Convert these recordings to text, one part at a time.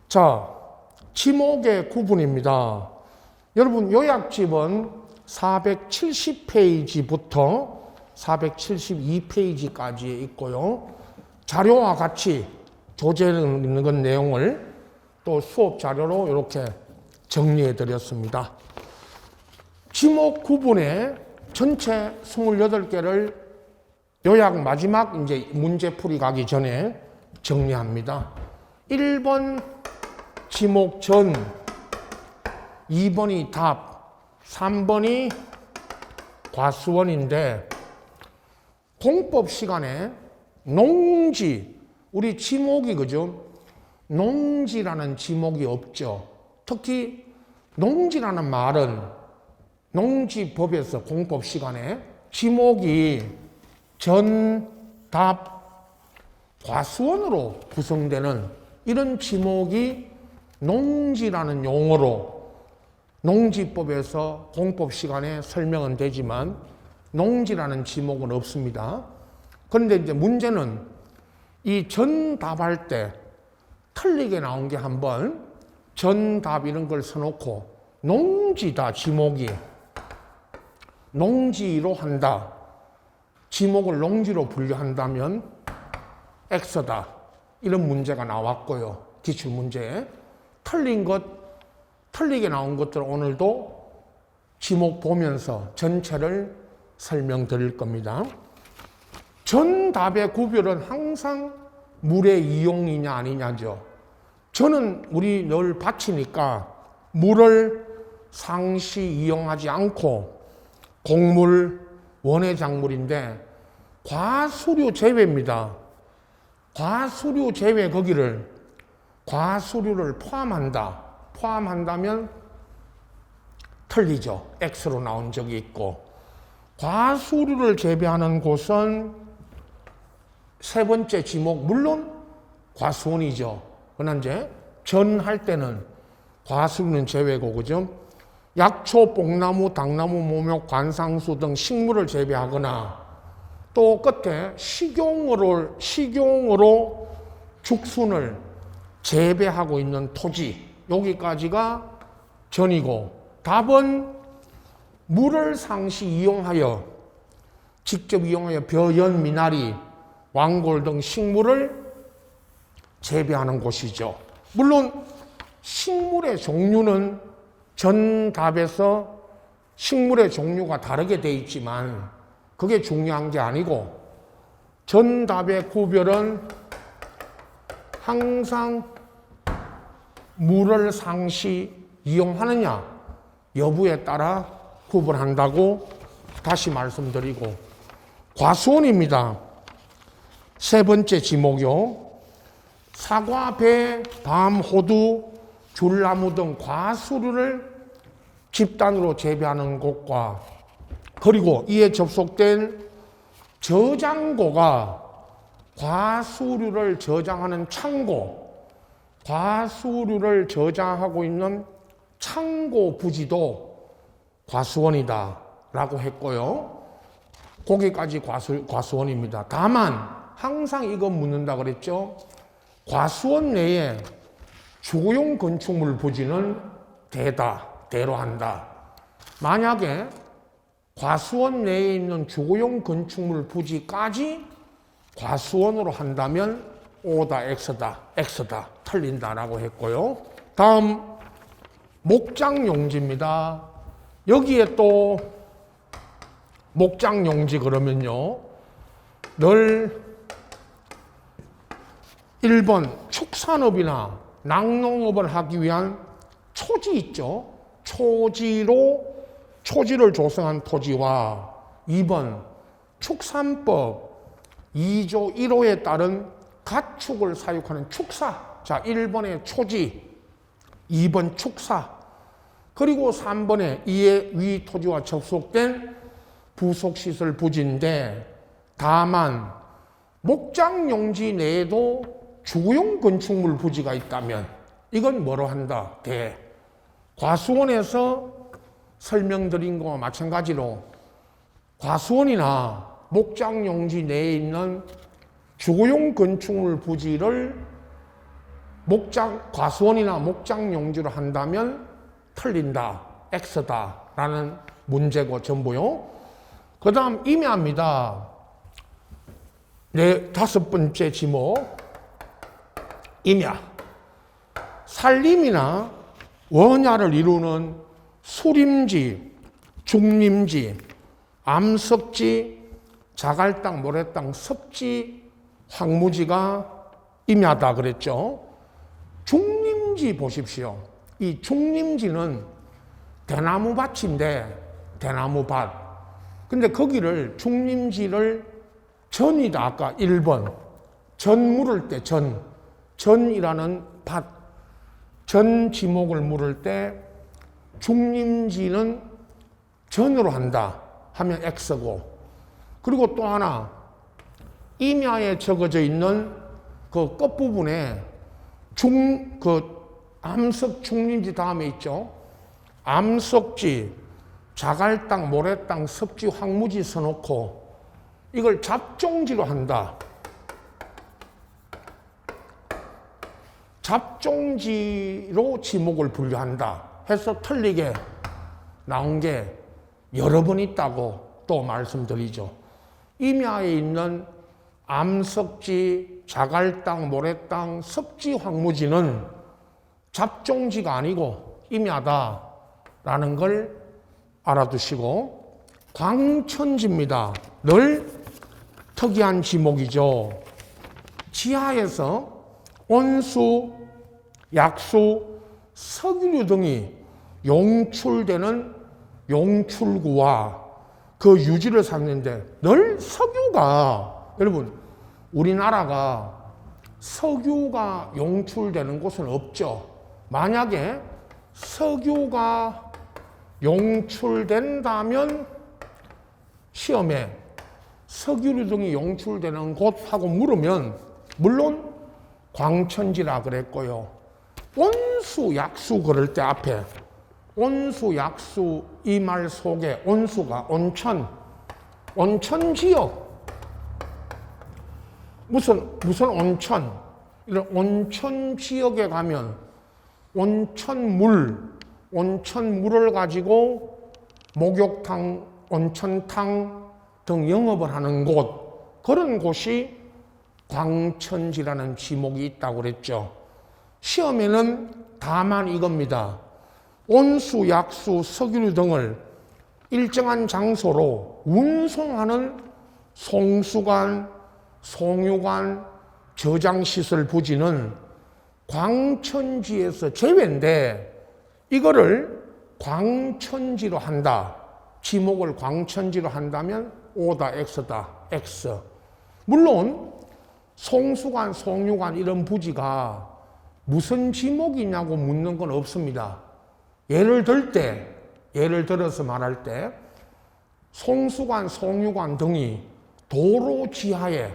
자, 지목의 구분입니다. 여러분, 요약집은 470페이지부터 472페이지까지 있고요. 자료와 같이 조제는 있는 것 내용을 또 수업 자료로 이렇게 정리해 드렸습니다. 지목 구분에 전체 28개를 요약 마지막 이제 문제풀이 가기 전에 정리합니다. 1번 지목 전, 2번이 답, 3번이 과수원인데 공법 시간에 농지, 우리 지목이 그죠? 농지라는 지목이 없죠. 특히 농지라는 말은 농지법에서 공법 시간에 지목이 전, 답, 과수원으로 구성되는 이런 지목이 농지라는 용어로 농지법에서 공법 시간에 설명은 되지만 농지라는 지목은 없습니다. 그런데 이제 문제는 이 전답할 때 틀리게 나온 게 한번 전답 이런 걸 써놓고 농지다 지목이 농지로 한다. 지목을 농지로 분류한다면 X다. 이런 문제가 나왔고요. 기출문제에. 틀리게 나온 것들 오늘도 지목 보면서 전체를 설명드릴 겁니다. 전답의 구별은 항상 물의 이용이냐 아니냐죠. 저는 우리 늘 바치니까 물을 상시 이용하지 않고 곡물, 원해작물인데 과수류 제외입니다. 과수류 제외 거기를 과수류를 포함한다면 틀리죠. X로 나온 적이 있고 과수류를 재배하는 곳은 세 번째 지목 물론 과수원이죠. 그러나 이제 전할 때는 과수류는 제외고 그죠? 약초, 뽕나무, 당나무, 모목, 관상수 등 식물을 재배하거나 또 끝에 식용으로 죽순을 재배하고 있는 토지 여기까지가 전이고 답은 물을 상시 이용하여 직접 이용하여 벼연, 미나리, 왕골 등 식물을 재배하는 곳이죠. 물론 식물의 종류는 전답에서 식물의 종류가 다르게 돼 있지만 그게 중요한 게 아니고 전답의 구별은 항상 물을 상시 이용하느냐 여부에 따라 구분한다고 다시 말씀드리고 과수원입니다. 세 번째 지목요. 사과, 배, 밤, 호두, 줄나무 등 과수류를 집단으로 재배하는 곳과 그리고 이에 접속된 저장고가 과수류를 저장하는 창고, 과수류를 저장하고 있는 창고 부지도 과수원이다 라고 했고요. 거기까지 과수원입니다. 다만 항상 이거 묻는다 그랬죠. 과수원 내에 주거용 건축물 부지는 대로 한다. 만약에 과수원 내에 있는 주거용 건축물 부지까지 과수원으로 한다면 O다, X다, 틀린다라고 했고요. 다음 목장용지입니다. 여기에 또 목장용지 그러면요. 늘 1번 축산업이나 낙농업을 하기 위한 초지 있죠. 초지를 조성한 토지와 2번 축산법 2조 1호에 따른 가축을 사육하는 축사. 자, 1번의 초지, 2번 축사. 그리고 3번에 이에 위 토지와 접속된 부속시설 부지인데 다만 목장용지 내에도 주거용 건축물 부지가 있다면 이건 뭐로 한다? 과수원에서 설명드린 것과 마찬가지로 과수원이나 목장용지 내에 있는 주거용 건축물 부지를 과수원이나 목장 용지로 한다면 틀린다, X다 라는 문제고 전부요. 그 다음 임야입니다. 네, 5번째 지목. 임야. 산림이나 원야를 이루는 수림지, 중림지, 암석지, 자갈땅, 모래땅, 섭지, 황무지가 임야다 그랬죠. 중림지 보십시오. 이 중림지는 대나무밭인데, 대나무밭. 근데 거기를 중림지를 전이다. 아까 1번. 전 물을 때 전이라는 밭. 전 지목을 물을 때 중림지는 전으로 한다 하면 X고, 그리고 또 하나 임야에 적어져 있는 그 끝부분에 암석 중림지 다음에 있죠. 암석지, 자갈땅, 모래땅, 섭지, 황무지 써놓고 이걸 잡종지로 한다. 잡종지로 지목을 분류한다 해서 틀리게 나온 게 여러 번 있다고 또 말씀드리죠. 임야에 있는 암석지, 자갈땅, 모래땅, 섭지, 황무지는 잡종지가 아니고 임야다라는 걸 알아두시고, 광천지입니다. 늘 특이한 지목이죠. 지하에서 온수, 약수, 석유류 등이 용출되는 용출구와 그 유지를 찾는데 늘 석유가, 여러분 우리나라가 석유가 용출되는 곳은 없죠. 만약에 석유가 용출된다면 시험에 석유류 등이 용출되는 곳하고 물으면 물론 광천지라 그랬고요. 온수, 약수 그럴 때 앞에 온수, 약수 이 말 속에 온수가 온천 지역. 무슨 온천? 이런 온천 지역에 가면 온천물을 가지고 목욕탕, 온천탕 등 영업을 하는 곳, 그런 곳이 광천지라는 지목이 있다고 그랬죠. 시험에는 다만 이겁니다. 온수, 약수, 석유류 등을 일정한 장소로 운송하는 송수관, 송유관, 저장시설 부지는 광천지에서 제외인데 이거를 광천지로 한다. 지목을 광천지로 한다면 O다, X다, X. 물론 송수관, 송유관 이런 부지가 무슨 지목이냐고 묻는 건 없습니다. 예를 들어서 말할 때 송수관, 송유관 등이 도로 지하에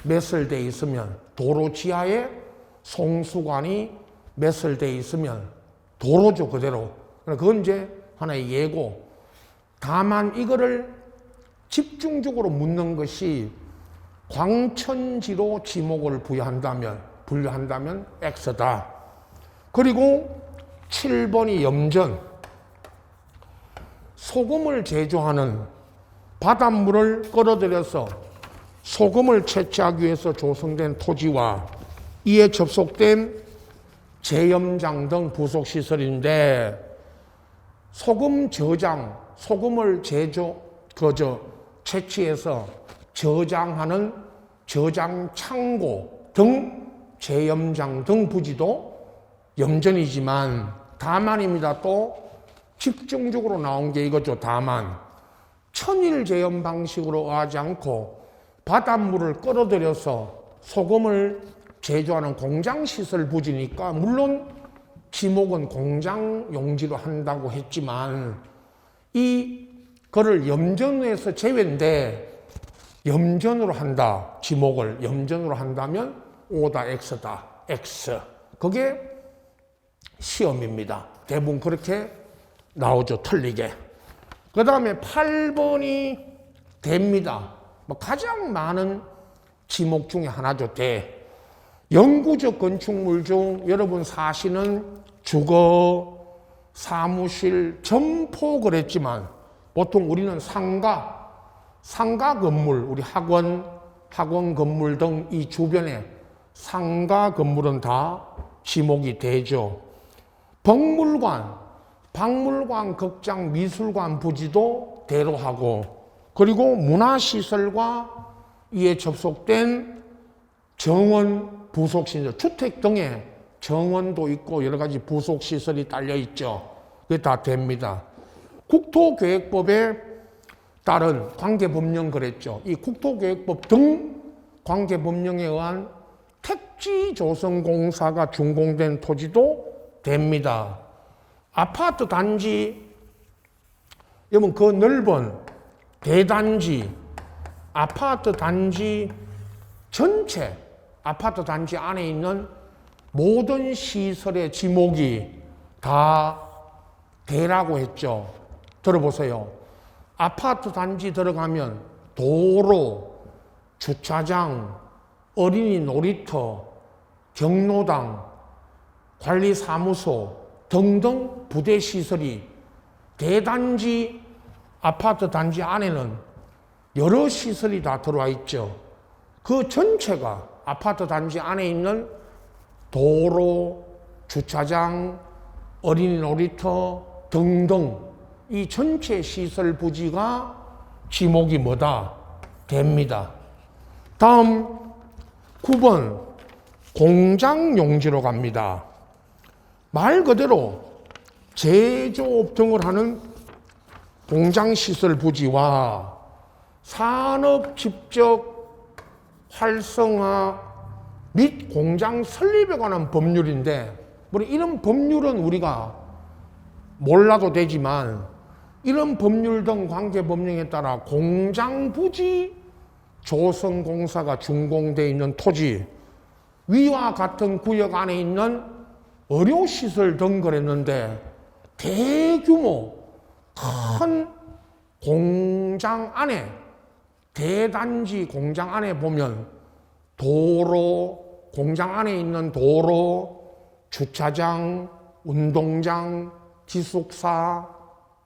매설되어 있으면, 도로 지하에 송수관이 매설되어 있으면 도로죠, 그대로. 그건 이제 하나의 예고. 다만 이거를 집중적으로 묻는 것이 광천지로 지목을 분류한다면 X다. 그리고 7번이 염전. 소금을 제조하는 바닷물을 끌어들여서 소금을 채취하기 위해서 조성된 토지와 이에 접속된 제염장 등 부속시설인데, 소금 저장, 소금을 채취해서 저장하는 저장 창고 등 제염장 등 부지도 염전이지만, 다만입니다. 또 집중적으로 나온 게 이거죠. 다만 천일 제염 방식으로 하지 않고 바닷물을 끌어들여서 소금을 제조하는 공장시설 부지니까 물론 지목은 공장 용지로 한다고 했지만 이거를 염전에서 제외인데 염전으로 한다. 지목을 염전으로 한다면 O다, X다, X. 그게 시험입니다. 대부분 그렇게 나오죠. 틀리게. 그 다음에 8번이 대입니다. 가장 많은 지목 중에 하나죠. 대. 영구적 건축물 중 여러분 사시는 주거, 사무실, 점포 그랬지만 보통 우리는 상가 건물, 우리 학원 건물 등 이 주변에 상가 건물은 다 지목이 되죠. 박물관, 극장, 미술관 부지도 대로 하고, 그리고 문화시설과 이에 접속된 정원, 부속시설, 주택 등의 정원도 있고 여러 가지 부속시설이 딸려 있죠. 그게 다 됩니다. 국토계획법에 따른 관계법령 그랬죠. 이 국토계획법 등 관계법령에 의한 택지조성공사가 준공된 토지도 됩니다. 아파트 단지, 여러분 그 넓은 대단지, 아파트 단지 전체, 아파트 단지 안에 있는 모든 시설의 지목이 다 대라고 했죠. 들어보세요. 아파트 단지 들어가면 도로, 주차장, 어린이 놀이터, 경로당, 관리사무소 등등 부대시설이 대단지 아파트 단지 안에는 여러 시설이 다 들어와 있죠. 그 전체가 아파트 단지 안에 있는 도로, 주차장, 어린이 놀이터 등등 이 전체 시설 부지가 지목이 뭐다? 됩니다. 다음 9번 공장용지로 갑니다. 말 그대로 제조업 등을 하는 공장시설 부지와 산업 집적 활성화 및 공장 설립에 관한 법률인데, 물론 이런 법률은 우리가 몰라도 되지만 이런 법률 등 관계법령에 따라 공장부지 조성공사가 준공되어 있는 토지, 위와 같은 구역 안에 있는 의료시설 등 그랬는데, 대규모 큰 공장 안에, 대단지 공장 안에 보면 도로, 공장 안에 있는 도로, 주차장, 운동장, 기숙사,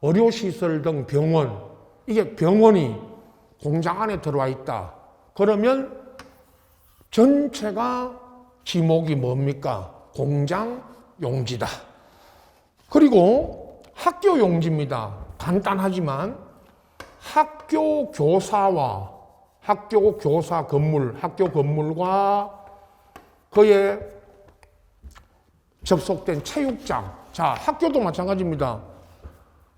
의료시설 등 병원, 이게 병원이 공장 안에 들어와 있다. 그러면 전체가 지목이 뭡니까? 공장 용지다. 그리고 학교 용지입니다. 간단하지만 학교 교사와 학교 교사 건물, 학교 건물과 그에 접속된 체육장. 자, 학교도 마찬가지입니다.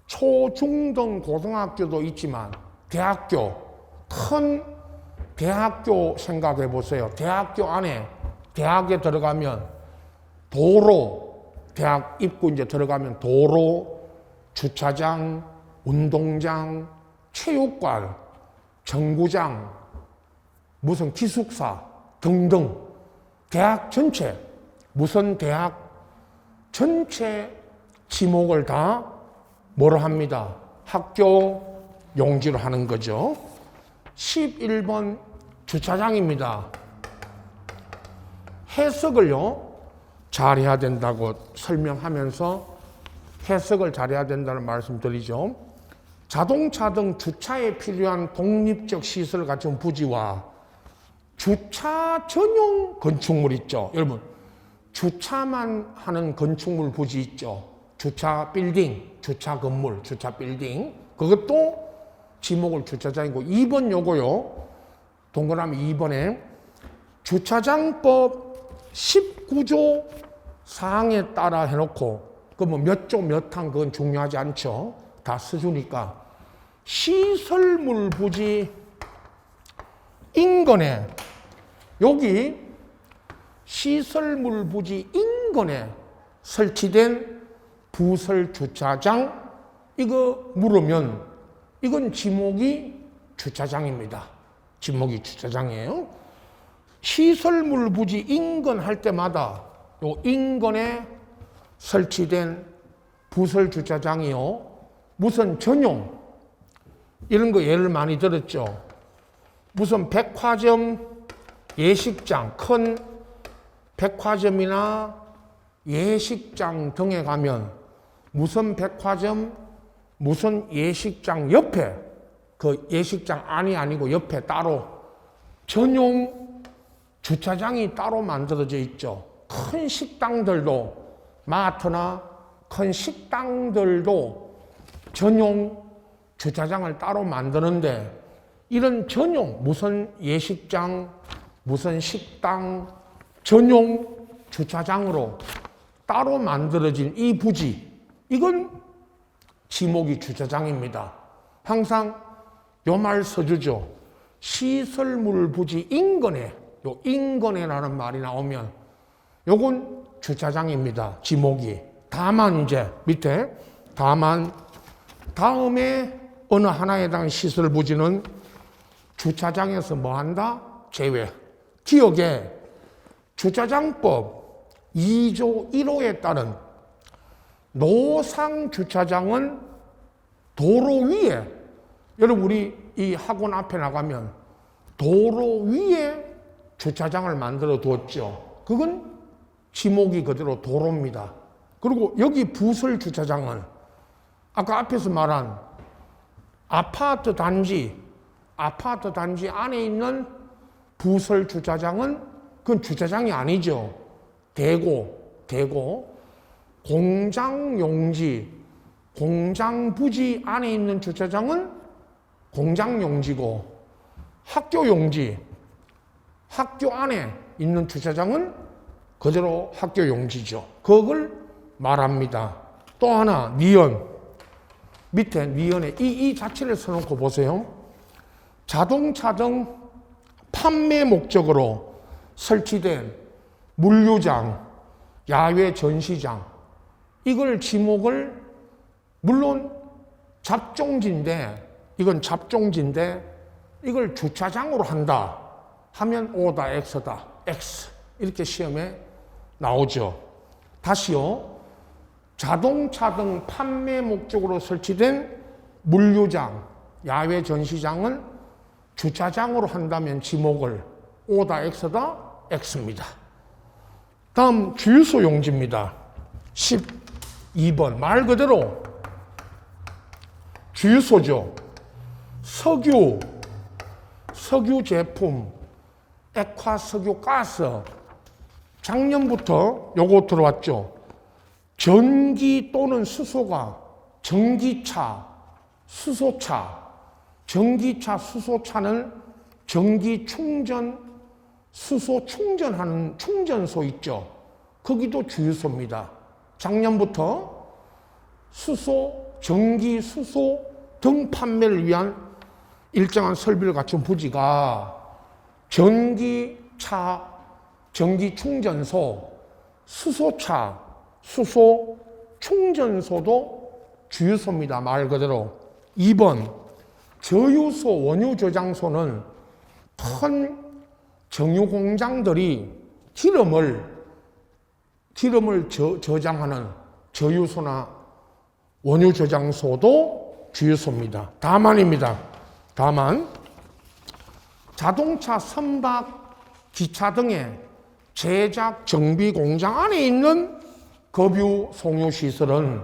초, 중 등 고등학교도 있지만 대학교, 큰 대학교 생각해 보세요. 대학교 안에, 대학에 들어가면 도로, 대학 입구 이제 들어가면 도로, 주차장, 운동장, 체육관, 정구장, 무슨 기숙사 등등 대학 전체, 무슨 대학 전체 지목을 다 뭐로 합니다? 학교 용지로 하는 거죠. 11번 주차장입니다. 해석을요, 잘해야 된다고 설명하면서 해석을 잘해야 된다는 말씀 드리죠. 자동차 등 주차에 필요한 독립적 시설을 갖춘 부지와 주차 전용 건축물 있죠. 여러분, 주차만 하는 건축물 부지 있죠. 주차 빌딩, 주차 건물, 주차 빌딩. 그것도 지목을 주차장이고, 2번 요거요. 동그라미 2번에 주차장법 19조 사항에 따라 해놓고, 그 뭐 몇 조 몇 항 그건 중요하지 않죠. 다 써주니까. 시설물 부지 인근에, 여기 시설물 부지 인근에 설치된 부설 주차장, 이거 물으면 이건 지목이 주차장입니다. 지목이 주차장이에요. 시설물 부지 인근 할 때마다 요 인근에 설치된 부설 주차장이요, 무슨 전용, 이런 거 예를 많이 들었죠. 무슨 백화점, 예식장, 큰 백화점이나 예식장 등에 가면 무슨 백화점, 무슨 예식장 옆에, 그 예식장 안이 아니고 옆에 따로 전용 주차장이 따로 만들어져 있죠. 큰 식당들도, 마트나 큰 식당들도 전용 주차장을 따로 만드는데, 이런 전용, 무슨 예식장, 무슨 식당, 전용 주차장으로 따로 만들어진 이 부지, 이건 지목이 주차장입니다. 항상 요 말 써주죠. 시설물 부지 인근에, 요 인근에라는 말이 나오면 요건 주차장입니다. 지목이. 다만 이제 밑에 다만 다음에 어느 하나에 해당 시설 부지는 주차장에서 뭐 한다? 제외. 기억에 주차장법 2조 1호에 따른 노상 주차장은 도로 위에, 여러분 우리 이 학원 앞에 나가면 도로 위에 주차장을 만들어 두었죠. 그건 지목이 그대로 도로입니다. 그리고 여기 부설 주차장은 아까 앞에서 말한 아파트 단지 안에 있는 부설 주차장은 그건 주차장이 아니죠. 대고 공장 용지, 공장 부지 안에 있는 주차장은 공장 용지고, 학교 용지, 학교 안에 있는 주차장은 그대로 학교 용지죠. 그걸 말합니다. 또 하나, 니은. 밑에 니은에 이 자체를 써놓고 보세요. 자동차 등 판매 목적으로 설치된 물류장, 야외 전시장, 이걸 지목을, 물론 이건 잡종지인데 이걸 주차장으로 한다 하면 O다, X다. X. 이렇게 시험에 나오죠. 다시요. 자동차 등 판매 목적으로 설치된 물류장, 야외 전시장은 주차장으로 한다면 지목을 O다, X다, X입니다. 다음 주유소 용지입니다. 12번. 말 그대로 주유소죠. 석유 제품, 액화 석유 가스. 작년부터 요거 들어왔죠. 전기 또는 수소가 전기차, 수소차, 전기차, 수소차는 전기 충전, 수소 충전하는 충전소 있죠. 거기도 주유소입니다. 작년부터 전기, 수소 등 판매를 위한 일정한 설비를 갖춘 부지가 전기차, 전기 충전소, 수소차, 수소 충전소도 주유소입니다. 말 그대로. 2번, 저유소, 원유 저장소는 큰 정유 공장들이 기름을 저장하는 저유소나 원유 저장소도 주유소입니다. 다만입니다. 다만 자동차, 선박, 기차 등의 제작, 정비 공장 안에 있는 급유, 송유 시설은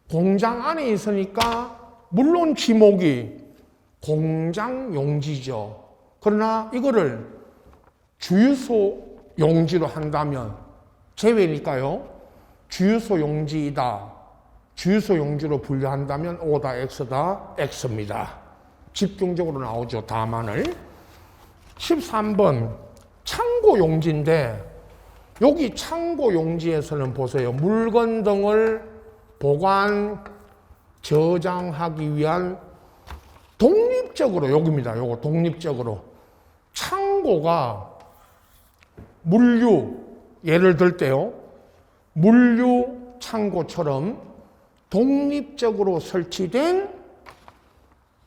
공장 안에 있으니까 물론 지목이 공장 용지죠. 그러나 이거를 주유소 용지로 한다면 제외니까요. 주유소 용지이다. 주유소 용지로 분류한다면 O다, X다, X입니다. 집중적으로 나오죠. 다만을. 13번 창고 용지인데, 여기 창고 용지에서는 보세요. 물건 등을 보관, 저장하기 위한 독립적으로, 여기입니다. 요거 독립적으로. 창고가 물류, 예를 들 때요. 물류 창고처럼 독립적으로 설치된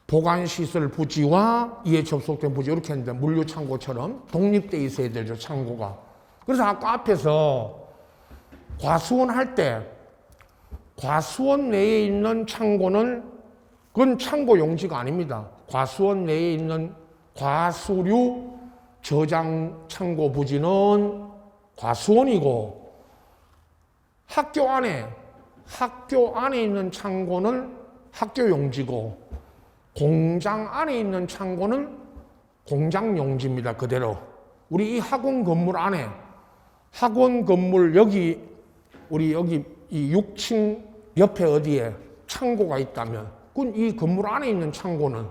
보관시설 부지와 이에 접속된 부지, 이렇게 했는데 물류 창고처럼 독립되어 있어야 되죠, 창고가. 그래서 아까 앞에서 과수원 할 때 과수원 내에 있는 창고는 그건 창고 용지가 아닙니다. 과수원 내에 있는 과수류 저장 창고 부지는 과수원이고, 학교 안에 있는 창고는 학교 용지고, 공장 안에 있는 창고는 공장 용지입니다. 그대로. 우리 이 학원 건물 안에, 학원 건물 우리 여기 이 6층 옆에 어디에 창고가 있다면, 그건 이 건물 안에 있는 창고는,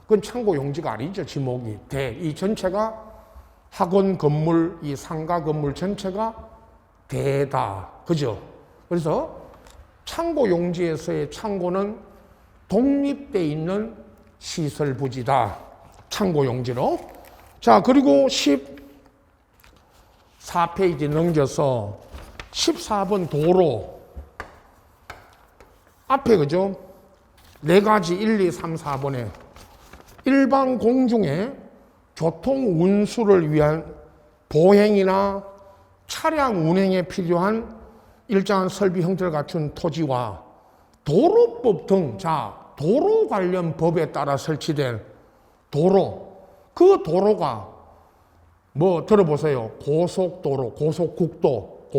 그건 창고 용지가 아니죠. 지목이. 이 전체가 학원 건물, 이 상가 건물 전체가 대다. 그죠? 그래서 창고 용지에서의 창고는 독립되어 있는 시설 부지다. 창고 용지로. 자, 그리고 14페이지 넘겨서 14번 도로. 앞에 그죠? 네 가지 1, 2, 3, 4번에 일반 공중에 교통 운수를 위한 보행이나 차량 운행에 필요한 일정한 설비 형태를 갖춘 토지와 도로법 등, 자, 도로 관련 법에 따라 설치된 도로, 그 도로가 뭐 들어보세요. 고속도로, 고속국도,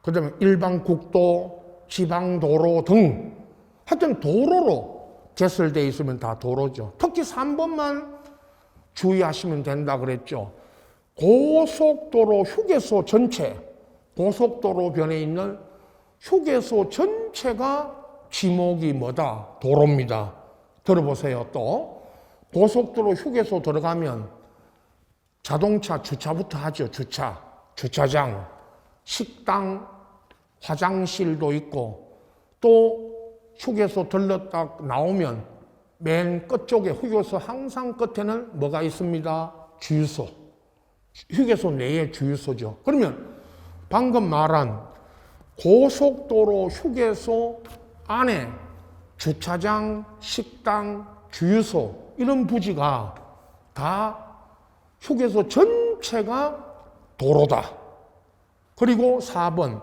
그 다음에 일반 국도, 지방도로 등 하여튼 도로로 개설되어 있으면 다 도로죠. 특히 3번만 주의하시면 된다 그랬죠. 고속도로 휴게소 전체, 고속도로 변에 있는 휴게소 전체가 지목이 뭐다? 도로입니다. 들어보세요. 또 고속도로 휴게소 들어가면 자동차 주차부터 하죠. 주차장, 식당, 화장실도 있고, 또 휴게소 들렀다 나오면 맨 끝쪽에 휴게소 항상 끝에는 뭐가 있습니다? 주유소. 휴게소 내에 주유소죠. 그러면 방금 말한 고속도로 휴게소 안에 주차장, 식당, 주유소 이런 부지가 다 휴게소 전체가 도로다. 그리고 4번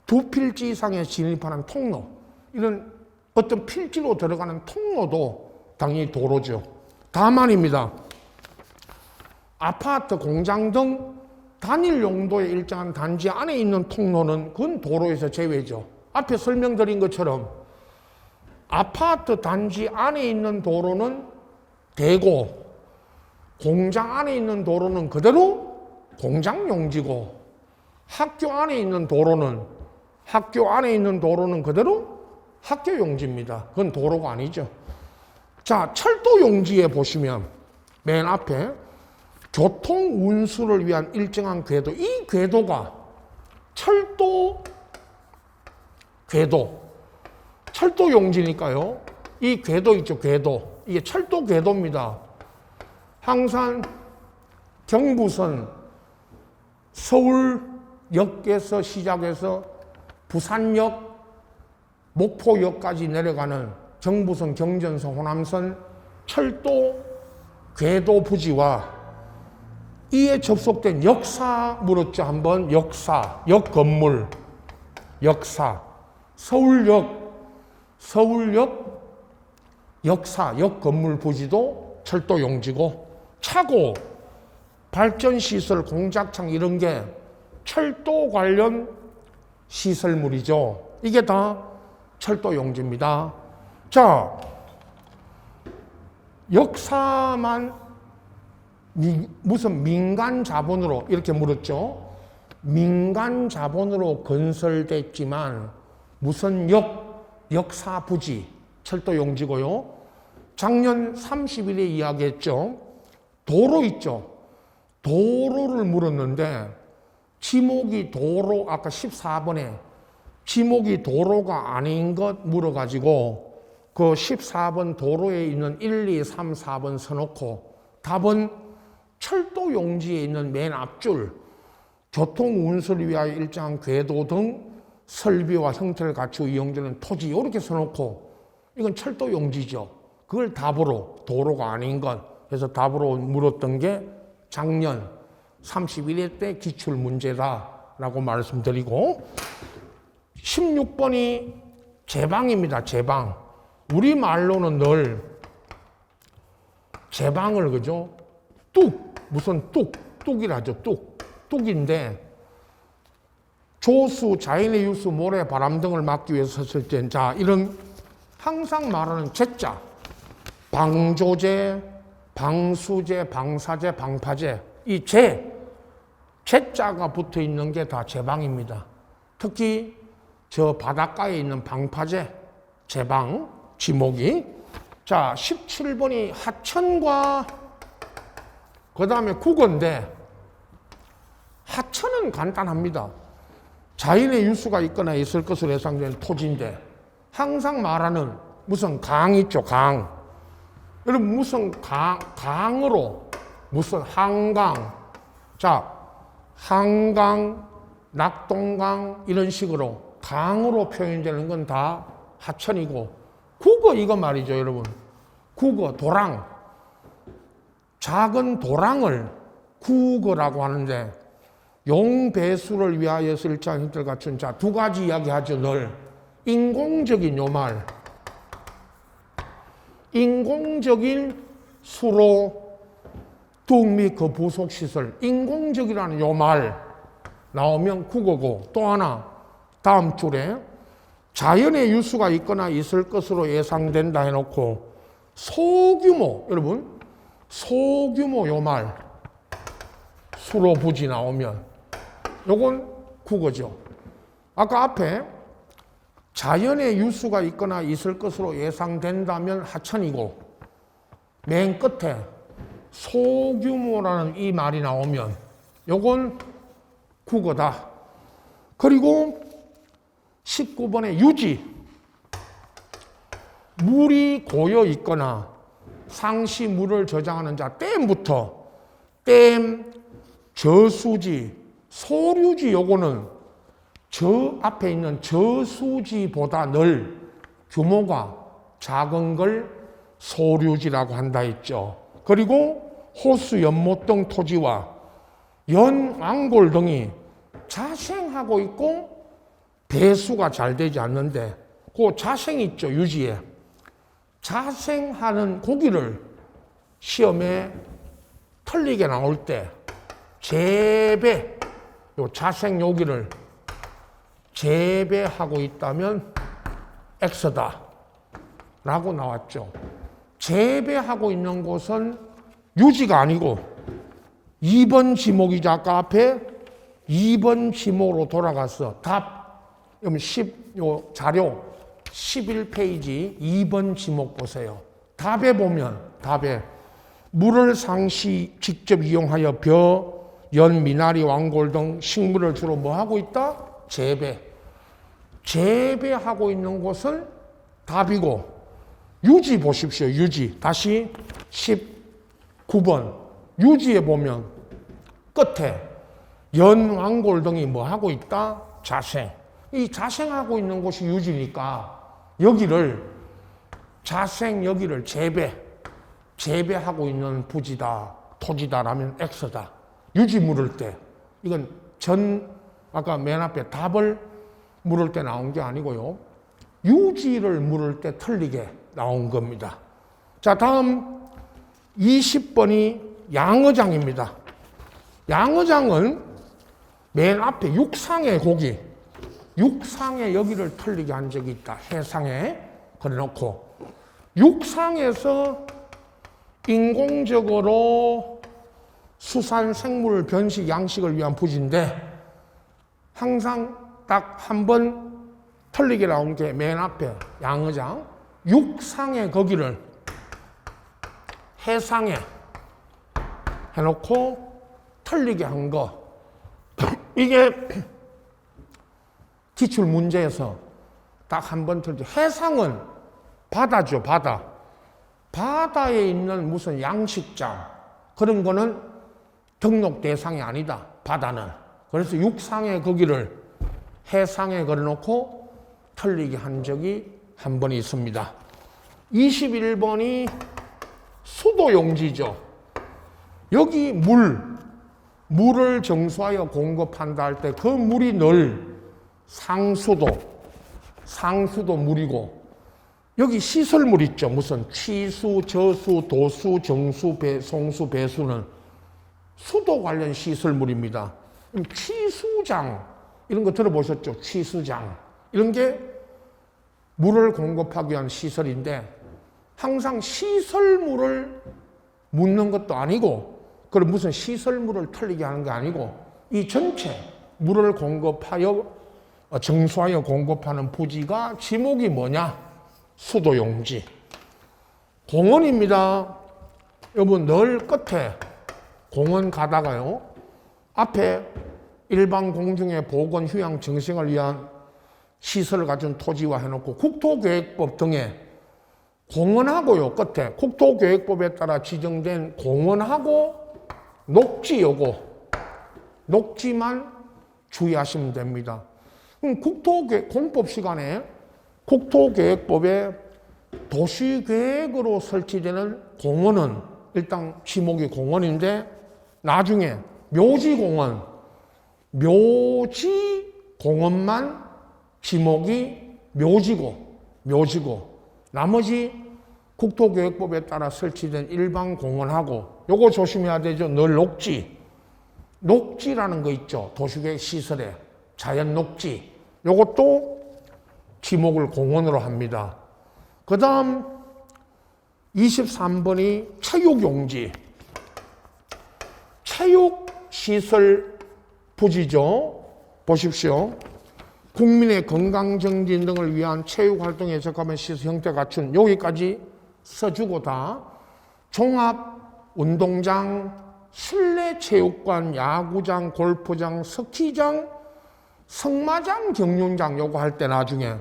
두 필지 이상에 진입하는 통로, 이런 어떤 필지로 들어가는 통로도 당연히 도로죠. 다만입니다. 아파트, 공장 등 단일 용도의 일정한 단지 안에 있는 통로는 그건 도로에서 제외죠. 앞에 설명드린 것처럼 아파트 단지 안에 있는 도로는 되고, 공장 안에 있는 도로는 그대로 공장 용지고, 학교 안에 있는 도로는 그대로 학교 용지입니다. 그건 도로가 아니죠. 자, 철도 용지에 보시면 맨 앞에 교통 운수를 위한 일정한 궤도, 이 궤도가 철도 용지니까요. 이 궤도 있죠, 궤도. 이게 철도 궤도입니다. 항상 경부선 서울역에서 시작해서 부산역, 목포역까지 내려가는 경부선, 경전선, 호남선 철도 궤도 부지와 이에 접속된 역사 물었죠. 한번 역사, 역 건물, 역사, 서울역 역사, 역 건물 부지도 철도 용지고, 차고, 발전시설, 공작창 이런 게 철도 관련 시설물이죠. 이게 다 철도 용지입니다. 자, 역사만 무슨 민간 자본으로 이렇게 물었죠. 민간 자본으로 건설됐지만 무슨 역사 부지, 철도 용지고요. 작년 30일에 이야기했죠. 도로 있죠. 도로를 물었는데 지목이 도로, 아까 14번에 지목이 도로가 아닌 것 물어가지고 그 14번 도로에 있는 1, 2, 3, 4번 써놓고 답은 철도 용지에 있는 맨 앞줄 교통 운수를 위하여 일정한 궤도 등 설비와 형태를 갖추어 이용되는 토지 이렇게 써놓고 이건 철도 용지죠. 그걸 답으로 도로가 아닌 것, 그래서 답으로 물었던 게 작년 31회 때 기출 문제다라고 말씀드리고, 16번이 제방입니다. 제방. 우리말로는 늘 제방을, 그죠? 무슨 뚝이라죠. 뚝인데 조수, 자연의 유수, 모래, 바람 등을 막기 위해서 썼을 땐 자, 이런 항상 말하는 제자, 방조제, 방수제, 방사제, 방파제, 이 제자가 붙어 있는 게 다 제방입니다. 특히 저 바닷가에 있는 방파제, 제방, 지목이. 자, 17번이 하천과 그 다음에 국어인데 하천은 간단합니다. 자연의 유수가 있거나 있을 것으로 예상되는 토지인데 항상 말하는 무슨 강 있죠, 강. 여러분 무슨 강으로 무슨 한강, 자 한강, 낙동강 이런 식으로 강으로 표현되는 건 다 하천이고 국어 이거 말이죠, 여러분. 국어, 도랑. 작은 도랑을 국어라고 하는데 용배수를 위하여 쓸자 힘들 갖춘 자 두 가지 이야기하죠, 늘. 인공적인 요 말. 인공적인 수로 둑 및 그 부속시설. 인공적이라는 요 말 나오면 국어고 또 하나 다음 줄에 자연의 유수가 있거나 있을 것으로 예상된다 해놓고 소규모, 여러분 소규모 요 말 수로 부지 나오면 요건 국어죠. 아까 앞에 자연의 유수가 있거나 있을 것으로 예상된다면 하천이고 맨 끝에 소규모라는 이 말이 나오면 요건 국어다. 그리고 19번에 유지. 물이 고여 있거나 상시 물을 저장하는 자, 댐부터 댐, 저수지, 소류지 요거는 저 앞에 있는 저수지보다 늘 규모가 작은 걸 소류지라고 한다 했죠. 그리고 호수, 연못 등 토지와 연왕골 등이 자생하고 있고 배수가 잘 되지 않는데 그 자생 있죠, 유지에. 자생하는 고기를 시험에 틀리게 나올 때 재배, 요 자생 요기를 재배하고 있다면 X다 라고 나왔죠. 재배하고 있는 곳은 유지가 아니고 2번 지목이죠. 아까 앞에 2번 지목으로 돌아가서 답, 요 자료 11페이지 2번 지목 보세요. 답에 보면, 답에 물을 상시 직접 이용하여 벼, 연, 미나리, 왕골 등 식물을 주로 뭐 하고 있다? 재배. 재배하고 있는 곳은 답이고, 유지 보십시오. 유지. 다시 19번. 유지에 보면 끝에 연, 왕골 등이 뭐 하고 있다? 자생. 이 자생하고 있는 곳이 유지니까 여기를 자생, 여기를 재배하고 있는 부지다, 토지다라면 X다. 유지 물을 때. 이건 아까 맨 앞에 답을 물을 때 나온 게 아니고요. 유지를 물을 때 틀리게 나온 겁니다. 자, 다음 20번이 양어장입니다. 양어장은 맨 앞에 육상의 고기, 육상에 여기를 틀리게 한 적이 있다. 해상에 그래놓고 육상에서 인공적으로 수산 생물 변식 양식을 위한 부지인데 항상 딱 한 번 틀리게 나온 게 맨 앞에 양어장. 육상의 거기를 해상에 해놓고 틀리게 한 거. 이게 기출 문제에서 딱 한 번 틀리게. 해상은 바다죠, 바다. 바다에 있는 무슨 양식장 그런 거는 등록 대상이 아니다, 바다는. 그래서 육상의 거기를 해상에 걸어놓고 틀리게 한 적이 한 번 있습니다. 21번이 수도용지죠. 여기 물을 정수하여 공급한다 할 때 그 물이 늘 상수도 물이고, 여기 시설물 있죠. 무슨 취수, 저수, 도수, 정수, 송수, 배수는 수도 관련 시설물입니다. 취수장 이런 거 들어보셨죠? 취수장 이런 게 물을 공급하기 위한 시설인데 항상 시설물을 묻는 것도 아니고 그런 무슨 시설물을 털리게 하는 게 아니고 이 전체 물을 공급하여 정수하여 공급하는 부지가 지목이 뭐냐? 수도용지. 공원입니다. 여러분 늘 끝에 공원 가다가요 앞에 일반 공중의 보건 휴양 정식을 위한 시설을 갖춘 토지화 해놓고 국토계획법 등에 공원하고요 끝에 국토계획법에 따라 지정된 공원하고 녹지 요거 녹지만 주의하시면 됩니다. 그럼 공법 시간에 국토계획법에 도시계획으로 설치되는 공원은 일단 지목이 공원인데 나중에 묘지공원만 지목이 묘지고 나머지 국토계획법에 따라 설치된 일반 공원하고 요거 조심해야 되죠. 늘 녹지라는 거 있죠. 도시계획 시설에 자연 녹지 요것도 지목을 공원으로 합니다. 그 다음 23번이 체육용지 체육시설 부지죠. 보십시오. 국민의 건강정진 등을 위한 체육활동에 적합한 시설 형태 갖춘 여기까지 써주고 다 종합운동장, 실내체육관, 야구장, 골프장, 스키장, 성마장, 경륜장 요거 할 때 나중에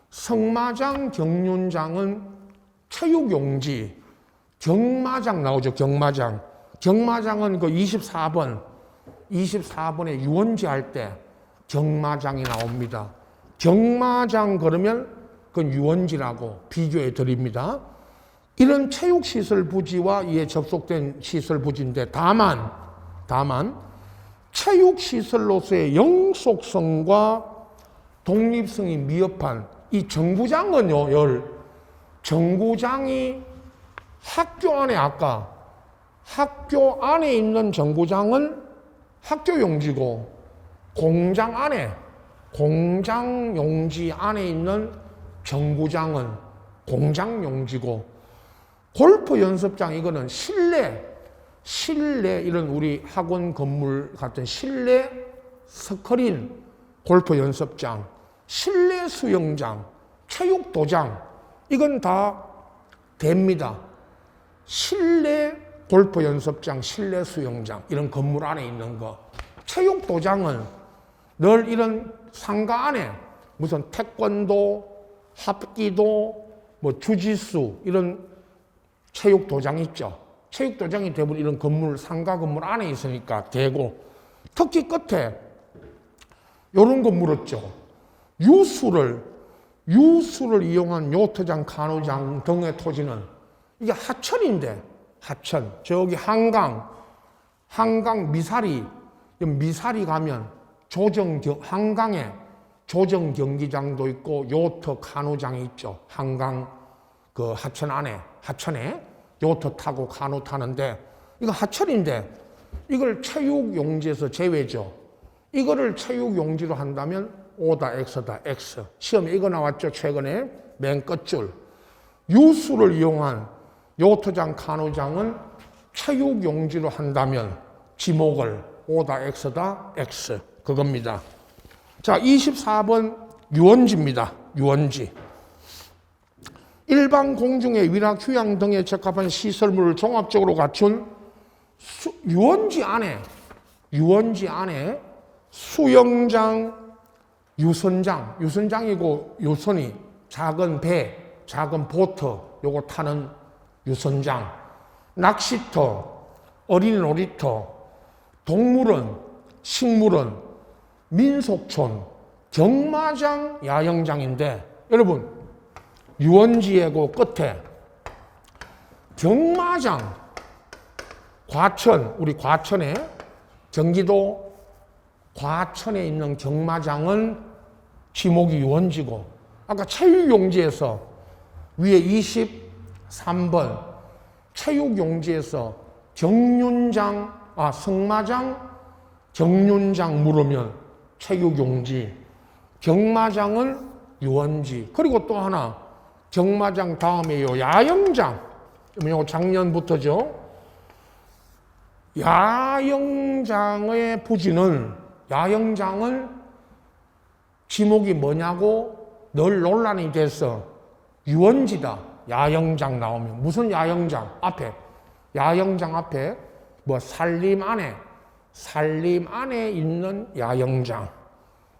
성마장, 경륜장은 체육용지, 경마장 나오죠. 경마장은 그 24번에 유원지 할 때 경마장이 나옵니다. 경마장 그러면 그건 유원지라고 비교해 드립니다. 이런 체육시설 부지와 이에 접속된 시설 부지인데 다만 체육시설로서의 영속성과 독립성이 미흡한 이 정구장은요, 정구장이 학교 안에 있는 정구장은 학교용지고 공장용지 안에 있는 정구장은 공장용지고 골프 연습장 이거는 실내 이런 우리 학원 건물 같은 실내 스크린 골프 연습장, 실내 수영장, 체육도장 이건 다 됩니다. 실내 골프 연습장, 실내 수영장 이런 건물 안에 있는 거. 체육도장은 늘 이런 상가 안에 무슨 태권도, 합기도, 뭐 주짓수 이런 체육도장 있죠. 체육도장이 대부분 이런 건물, 상가 건물 안에 있으니까 되고 특히 끝에 이런 거 물었죠. 유수를 이용한 요트장, 간호장 등의 토지는 이게 하천인데 저기 한강 미사리 가면 한강에 조정 경기장도 있고 요트 간호장이 있죠. 한강 그 하천에 요트 타고 간호 타는데 이거 하천인데 이걸 체육용지에서 제외죠. 이거를 체육용지로 한다면 O다 X다 X. 시험에 이거 나왔죠. 최근에 맨 끝줄. 유수를 이용한 요트장, 간호장은 체육용지로 한다면 지목을 O다 X다 X. 그겁니다. 자, 24번 유원지입니다. 유원지. 일반 공중의 위락, 휴양 등에 적합한 시설물을 종합적으로 갖춘 유원지 안에 수영장, 유선장이고 유선이 작은 배, 작은 보트 요거 타는 유선장, 낚시터, 어린 놀이터, 동물원, 식물원, 민속촌, 경마장, 야영장인데 여러분 유원지의 끝에 경마장, 우리 과천에 경기도 과천에 있는 경마장은 지목이 유원지고 아까 체육용지에서 위에 23번 체육용지에서 경륜장, 승마장, 정륜장 물으면 체육용지, 경마장은 유원지. 그리고 또 하나, 경마장 다음에요, 야영장. 이거 작년부터죠. 야영장의 부지는, 야영장은 지목이 뭐냐고 늘 논란이 돼서 유원지다. 야영장 나오면. 무슨 야영장? 앞에. 야영장 앞에 뭐 산림 안에 있는 야영장.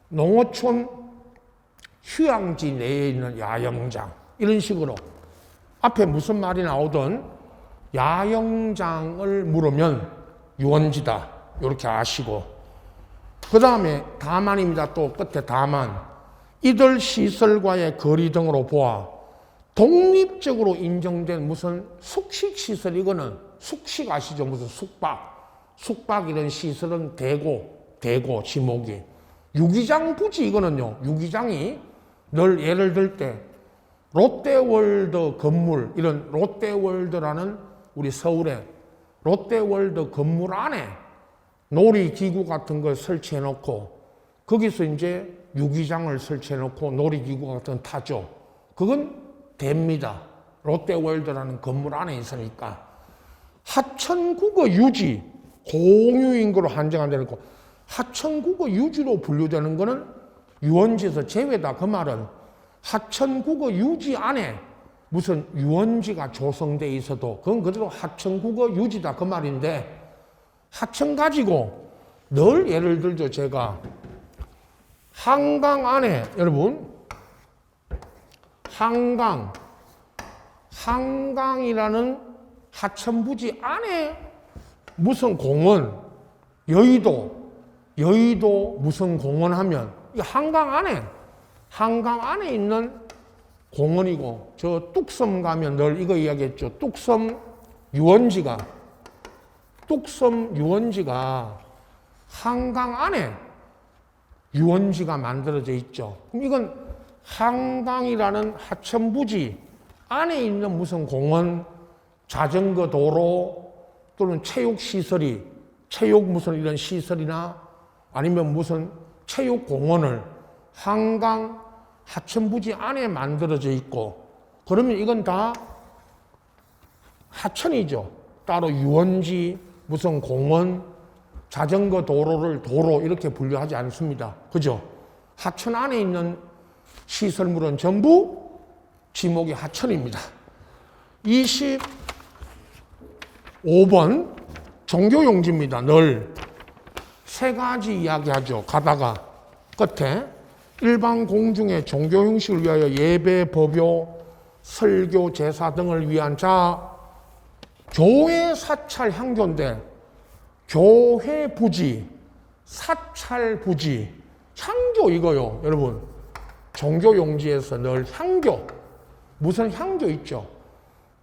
농어촌 휴양지 내에 있는 야영장. 이런 식으로 앞에 무슨 말이 나오든 야영장을 물으면 유원지다. 이렇게 아시고. 그 다음에 다만입니다. 또 끝에 다만. 이들 시설과의 거리 등으로 보아 독립적으로 인정된 무슨 숙식시설, 이거는 숙식 아시죠? 무슨 숙박 이런 시설은 대고 지목이. 유기장 부지, 이거는요, 유기장이 늘 예를 들 때 롯데월드 건물, 이런 롯데월드라는 우리 서울의 롯데월드 건물 안에 놀이기구 같은 걸 설치해 놓고 거기서 이제 유기장을 설치해 놓고 놀이기구 같은 거 타죠. 그건 됩니다. 롯데월드라는 건물 안에 있으니까. 하천국어 유지, 공유인구로 한정안 되는 거. 하천국어 유지로 분류되는 거는 유원지에서 제외다. 그 말은 하천국어 유지 안에 무슨 유원지가 조성돼 있어도 그건 그대로 하천국어 유지다. 그 말인데, 하천 가지고 늘 예를 들죠. 제가 한강 안에, 여러분, 한강이라는 하천부지 안에 무슨 공원, 여의도 무슨 공원 하면 이 한강 안에 있는 공원이고, 저 뚝섬 가면 늘 이거 이야기했죠. 뚝섬 유원지가 한강 안에 유원지가 만들어져 있죠. 그럼 이건 한강이라는 하천부지 안에 있는 무슨 공원, 자전거 도로 또는 체육시설이, 무슨 이런 시설이나 아니면 무슨 체육공원을 한강 하천부지 안에 만들어져 있고, 그러면 이건 다 하천이죠. 따로 유원지, 무슨 공원, 자전거 도로를 도로 이렇게 분류하지 않습니다. 그죠? 하천 안에 있는 시설물은 전부 지목이 하천입니다. 25번 종교용지입니다. 늘 세 가지 이야기하죠. 가다가 끝에 일반 공중의 종교 형식을 위하여 예배, 법요, 설교, 제사 등을 위한 교회 사찰 향교인데, 교회 부지, 사찰 부지, 향교 이거요. 여러분, 종교용지에서 늘 향교, 무슨 향교 있죠?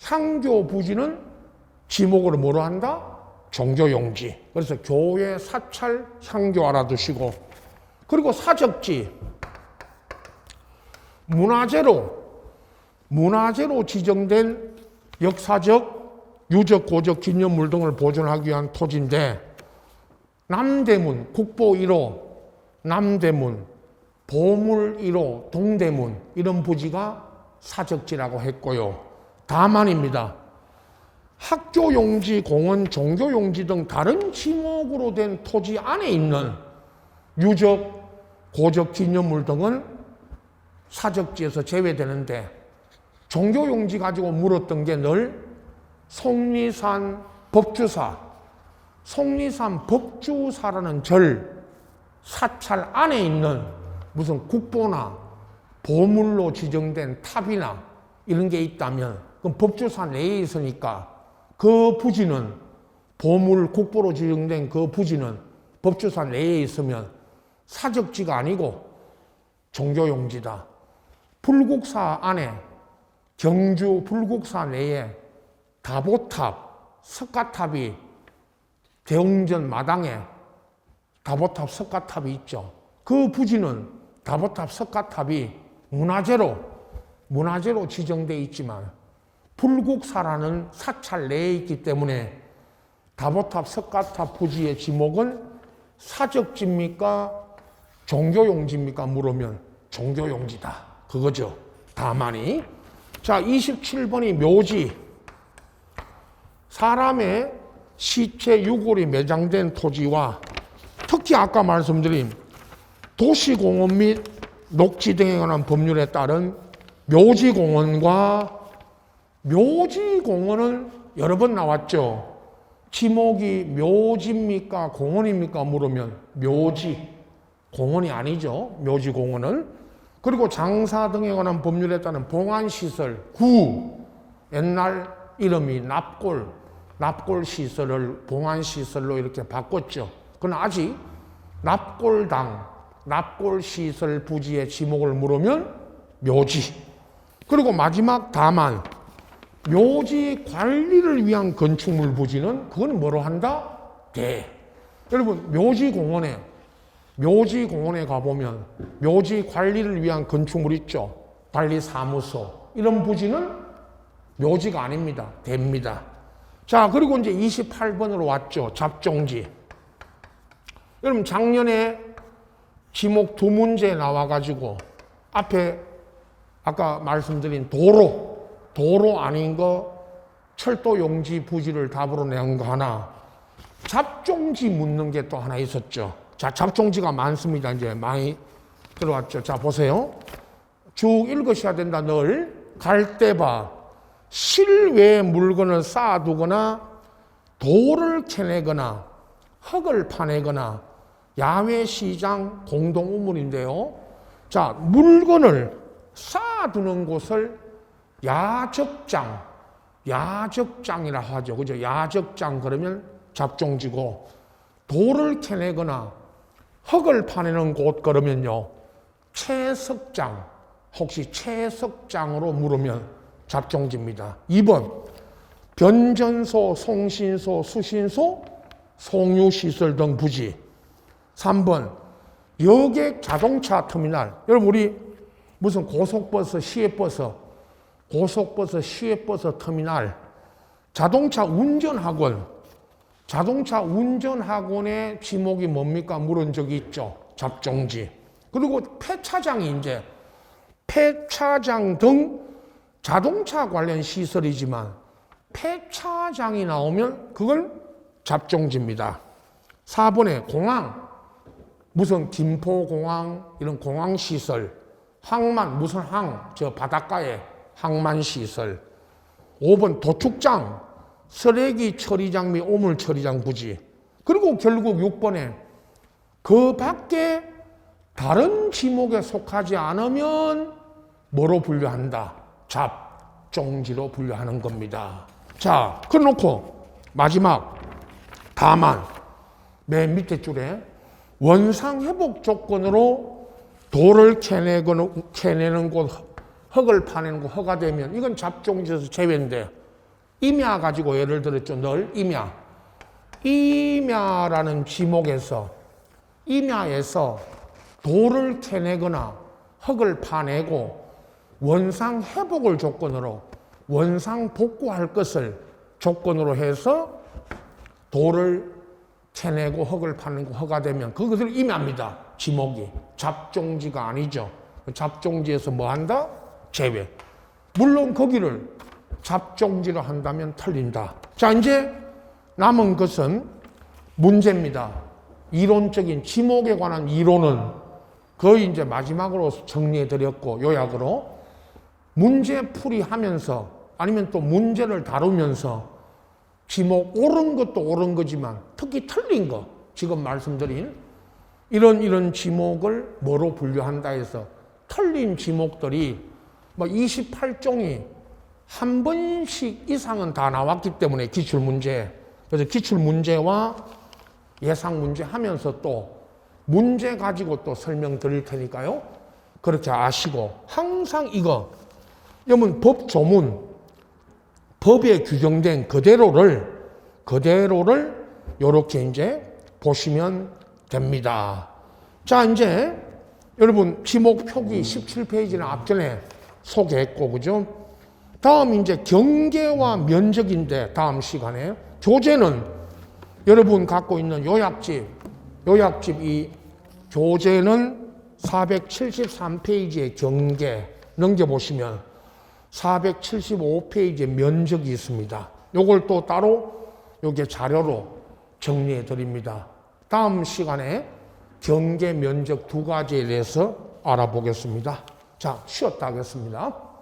향교 부지는 지목으로 뭐로 한다? 종교용지. 그래서 교회, 사찰, 향교 알아두시고, 그리고 사적지, 문화재로 지정된 역사적, 유적, 고적, 기념물 등을 보존하기 위한 토지인데, 남대문, 국보 1호, 남대문, 보물 1호, 동대문, 이런 부지가 사적지라고 했고요. 다만입니다. 학교용지, 공원, 종교용지 등 다른 지목으로 된 토지 안에 있는 유적, 고적, 기념물 등은 사적지에서 제외되는데, 종교용지 가지고 물었던 게 늘 속리산 법주사라는 사찰 안에 있는 무슨 국보나 보물로 지정된 탑이나 이런 게 있다면, 그럼 법주사 내에 있으니까 그 부지는, 보물 국보로 지정된 그 부지는 법주사 내에 있으면 사적지가 아니고 종교용지다. 불국사 안에, 경주 불국사 내에 다보탑, 석가탑이, 대웅전 마당에 다보탑, 석가탑이 있죠. 그 부지는 다보탑, 석가탑이 문화재로 지정되어 있지만 불국사라는 사찰 내에 있기 때문에 다보탑, 석가탑 부지의 지목은 사적지입니까? 종교용지입니까? 물으면 종교용지다. 그거죠. 다만이. 자, 27번이 묘지. 사람의 시체 유골이 매장된 토지와 특히 아까 말씀드린 도시공원 및 녹지 등에 관한 법률에 따른 묘지공원과 묘지공원은 여러 번 나왔죠. 지목이 묘지입니까? 공원입니까? 물으면 묘지. 공원이 아니죠. 묘지공원은. 그리고 장사 등에 관한 법률에 따른 봉안시설, 구. 옛날 이름이 납골시설을 봉안시설로 이렇게 바꿨죠. 그러나 아직 납골당, 납골시설 부지의 지목을 물으면 묘지. 그리고 마지막 다만, 묘지 관리를 위한 건축물 부지는 그건 뭐로 한다? 대. 여러분, 묘지공원에 가보면 묘지 관리를 위한 건축물 있죠. 관리사무소. 이런 부지는 묘지가 아닙니다. 대입니다. 자, 그리고 이제 28번으로 왔죠. 잡종지. 여러분, 작년에 지목 2문제 나와가지고 앞에 아까 말씀드린 도로 아닌 거 철도 용지 부지를 답으로 낸 거 하나, 잡종지 묻는 게 또 하나 있었죠. 자, 잡종지가 많습니다. 이제 많이 들어왔죠. 자, 보세요. 쭉 읽으셔야 된다. 늘 갈 때 봐. 실외에 물건을 쌓아두거나 돌을 캐내거나 흙을 파내거나 야외 시장 공동 우물인데요. 자, 물건을 쌓아두는 곳을 야적장이라 하죠. 그죠? 야적장 그러면 잡종지고, 돌을 캐내거나 흙을 파내는 곳 그러면요, 채석장. 혹시 채석장으로 물으면 잡종지입니다. 2번 변전소, 송신소, 수신소, 송유시설 등 부지. 3번 여객 자동차 터미널. 여러분, 우리 무슨 고속버스, 시외버스 터미널, 자동차 운전학원의 지목이 뭡니까? 물은 적이 있죠. 잡종지. 그리고 폐차장이 이제 폐차장 등 자동차 관련 시설이지만 폐차장이 나오면 그건 잡종지입니다. 4번에 공항, 무슨 김포공항 이런 공항시설, 항만, 무슨 저 바닷가에 항만시설. 5번 도축장, 쓰레기 처리장 및 오물 처리장 부지. 그리고 결국 6번에 그 밖에 다른 지목에 속하지 않으면 뭐로 분류한다? 잡종지로 분류하는 겁니다. 자, 그래놓고 마지막 다만 맨 밑에 줄에 원상회복 조건으로 돌을 캐내는 곳, 흙을 파내는 곳 허가 되면 이건 잡종지에서 제외인데, 임야 가지고 예를 들었죠. 늘 임야라는 지목에서 임야에서 돌을 캐내거나 흙을 파내고 원상 회복을 조건으로, 원상 복구할 것을 조건으로 해서 돌을 캐내고 흙을 파는 거 허가되면 그것을 임야입니다. 지목이. 잡종지가 아니죠. 잡종지에서 뭐 한다? 제외. 물론 거기를 잡종지로 한다면 틀린다. 자, 이제 남은 것은 문제입니다. 이론적인 지목에 관한 이론은 거의 이제 마지막으로 정리해 드렸고, 요약으로 문제 풀이 하면서 아니면 또 문제를 다루면서 지목 옳은 것도 옳은 거지만 특히 틀린 거, 지금 말씀드린 이런 지목을 뭐로 분류한다 해서 틀린 지목들이 뭐 28종이 한 번씩 이상은 다 나왔기 때문에 기출문제. 그래서 기출문제와 예상문제 하면서 또 문제 가지고 또 설명드릴 테니까요. 그렇게 아시고 항상 이거 여러분 법 조문, 법에 규정된 그대로를 이렇게 이제 보시면 됩니다. 자, 이제 여러분 지목 표기 17페이지는 앞전에 소개했고, 그죠? 다음 이제 경계와 면적인데 다음 시간에 교재는 여러분 갖고 있는 요약집 이 교재는 473페이지의 경계 넘겨보시면 475페이지의 면적이 있습니다. 요걸 또 따로 요게 자료로 정리해 드립니다. 다음 시간에 경계 면적 두 가지에 대해서 알아보겠습니다. 자, 쉬었다 하겠습니다.